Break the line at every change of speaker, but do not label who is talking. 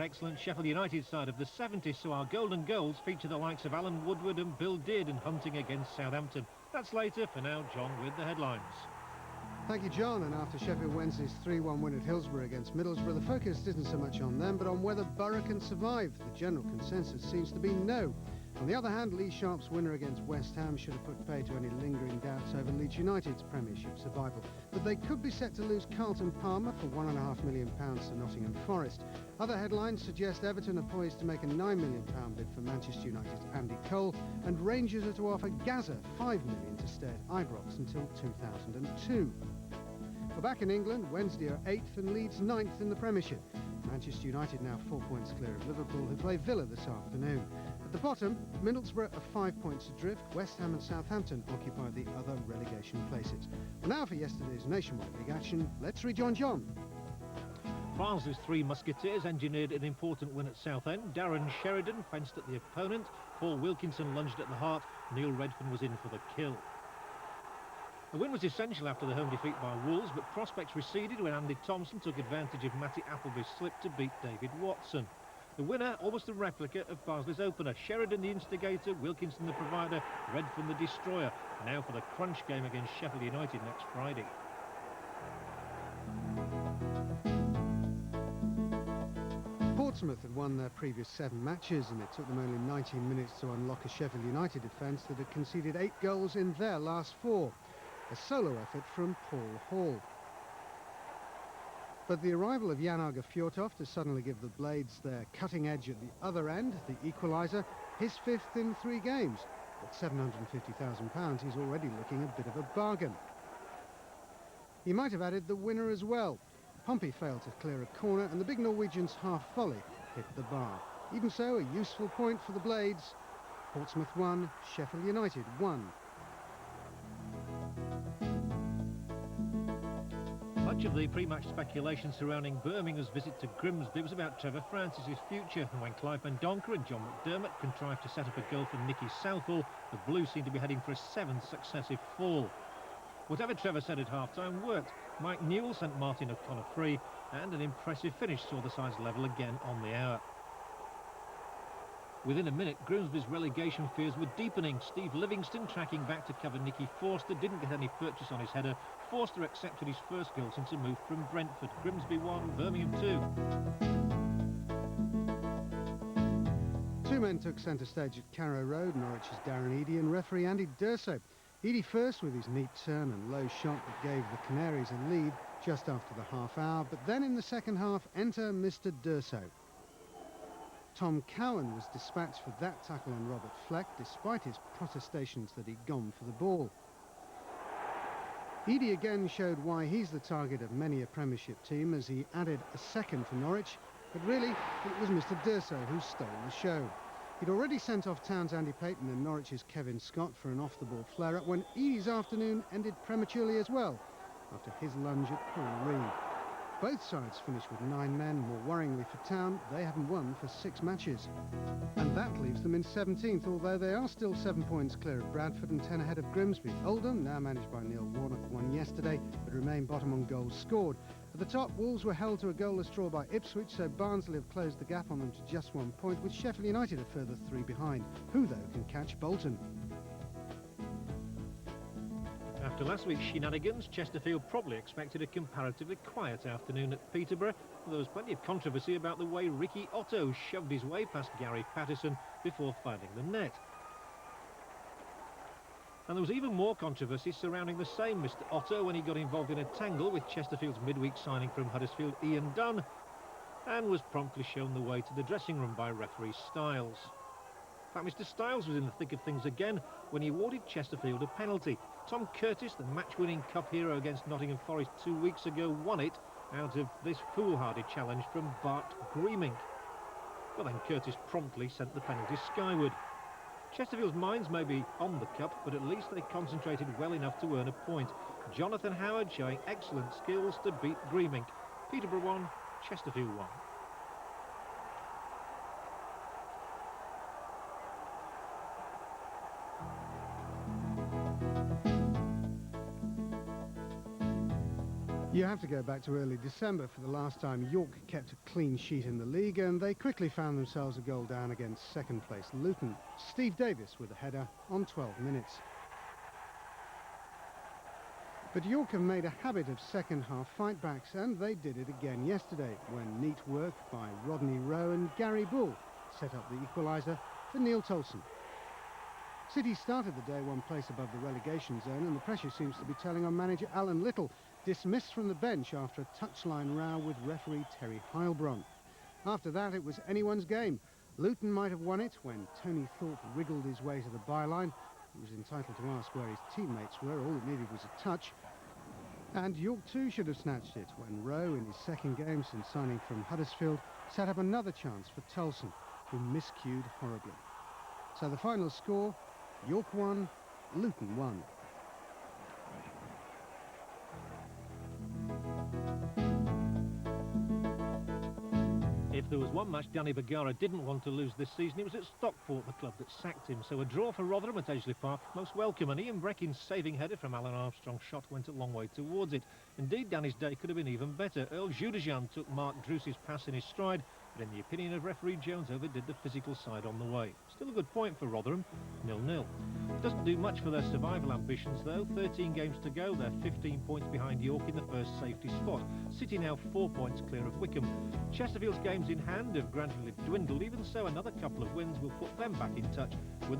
That excellent Sheffield United side of the 70s, so our golden goals feature the likes of Alan Woodward and Bill Deard in hunting against Southampton. That's later. For now, John with the headlines.
Thank you, John. And after Sheffield Wednesday's 3-1 win at Hillsborough against Middlesbrough, the focus isn't so much on them, but on whether Borough can survive. The general consensus seems to be no. On the other hand, Lee Sharp's winner against West Ham should have put pay to any lingering doubts over Leeds United's Premiership survival. But they could be set to lose Carlton Palmer for £1.5 million to Nottingham Forest. Other headlines suggest Everton are poised to make a £9 million bid for Manchester United's Andy Cole, and Rangers are to offer Gaza £5 million to stay at Ibrox until 2002. Well, back in England, Wednesday are 8th and Leeds 9th in the Premiership. Manchester United now 4 points clear of Liverpool, who play Villa this afternoon. At the bottom, Middlesbrough are 5 points adrift. West Ham and Southampton occupy the other relegation places. Well, now for yesterday's Nationwide League action, let's rejoin John.
Barnsley's three musketeers engineered an important win at Southend. Darren Sheridan fenced at the opponent. Paul Wilkinson lunged at the heart. Neil Redfern was in for the kill. The win was essential after the home defeat by Wolves, but prospects receded when Andy Thompson took advantage of Matty Appleby's slip to beat David Watson. The winner, almost a replica of Barnsley's opener. Sheridan the instigator, Wilkinson the provider, Redfern the destroyer. Now for the crunch game against Sheffield United next Friday.
Portsmouth had won their previous 7 matches, and it took them only 19 minutes to unlock a Sheffield United defence that had conceded 8 goals in their last 4. A solo effort from Paul Hall. But the arrival of Jan Åge Fjørtoft to suddenly give the Blades their cutting edge at the other end, the equaliser, his 5th in 3 games. At £750,000, he's already looking a bit of a bargain. He might have added the winner as well. Pompey failed to clear a corner, and the big Norwegian's half volley hit the bar. Even so, a useful point for the Blades. Portsmouth 1, Sheffield United 1.
Much of the pre-match speculation surrounding Birmingham's visit to Grimsby was about Trevor Francis' future, and when Clive Mendonca and John McDermott contrived to set up a goal for Nicky Southall, the Blues seemed to be heading for a 7th successive fall. Whatever Trevor said at half-time worked. Mike Newell sent Martin O'Connor free, and an impressive finish saw the sides level again on the hour. Within a minute, Grimsby's relegation fears were deepening. Steve Livingston, tracking back to cover Nicky Forster, didn't get any purchase on his header. Forster accepted his first goal since a move from Brentford. Grimsby 1, Birmingham
2. 2 men took centre stage at Carrow Road. Norwich's Darren Eadie and referee Andy D'Urso. Eadie first with his neat turn and low shot that gave the Canaries a lead just after the half hour, but then in the second half, enter Mr. D'Urso. Tom Cowan was dispatched for that tackle on Robert Fleck, despite his protestations that he'd gone for the ball. Eadie again showed why he's the target of many a Premiership team, as he added a second for Norwich, but really it was Mr. D'Urso who stole the show. He'd already sent off Town's Andy Payton and Norwich's Kevin Scott for an off-the-ball flare-up when Eadie's afternoon ended prematurely as well, after his lunge at Paul Reed. Both sides finished with 9 men. More worryingly for Town, they haven't won for 6 matches. And that leaves them in 17th, although they are still 7 points clear of Bradford and 10 ahead of Grimsby. Oldham, now managed by Neil Warnock, won yesterday, but remain bottom on goals scored. At the top, Wolves were held to a goalless draw by Ipswich, so Barnsley have closed the gap on them to just 1 point, with Sheffield United a further 3 behind, who, though, can catch Bolton.
After last week's shenanigans, Chesterfield probably expected a comparatively quiet afternoon at Peterborough. There was plenty of controversy about the way Ricky Otto shoved his way past Gary Patterson before finding the net. And there was even more controversy surrounding the same Mr. Otto when he got involved in a tangle with Chesterfield's midweek signing from Huddersfield, Ian Dunn, and was promptly shown the way to the dressing room by referee Stiles. In fact, Mr. Stiles was in the thick of things again when he awarded Chesterfield a penalty. Tom Curtis, the match-winning cup hero against Nottingham Forest 2 weeks ago, won it out of this foolhardy challenge from Bart Griemink. Well, then Curtis promptly sent the penalty skyward. Chesterfield's minds may be on the cup, but at least they concentrated well enough to earn a point. Jonathan Howard showing excellent skills to beat Griemink. Peterborough 1, Chesterfield 1.
You have to go back to early December for the last time York kept a clean sheet in the league, and they quickly found themselves a goal down against second place Luton. Steve Davis with a header on 12 minutes. But York have made a habit of second-half fightbacks, and they did it again yesterday when neat work by Rodney Rowe and Gary Bull set up the equaliser for Neil Tolson. City started the day one place above the relegation zone, and the pressure seems to be telling on manager Alan Little, dismissed from the bench after a touchline row with referee Terry Heilbronn. After that, it was anyone's game. Luton might have won it when Tony Thorpe wriggled his way to the byline. He was entitled to ask where his teammates were. All it needed was a touch. And York too should have snatched it when Rowe, in his second game since signing from Huddersfield, set up another chance for Tolson, who miscued horribly. So the final score, York 1, Luton 1.
If there was one match Danny Bergara didn't want to lose this season, it was at Stockport, the club that sacked him. So a draw for Rotherham at Edgeley Park, most welcome, and Ian Breckin's saving header from Alan Armstrong's shot went a long way towards it. Indeed, Danny's day could have been even better. Earl Judejan took Mark Druce's pass in his stride, but in the opinion of referee Jones, overdid the physical side on the way. Still a good point for Rotherham, 0-0. Doesn't do much for their survival ambitions though. 13 games to go, they're 15 points behind York in the first safety spot. City now 4 points clear of Wycombe. Chesterfield's games in hand have gradually dwindled. Even so, another couple of wins will put them back in touch with the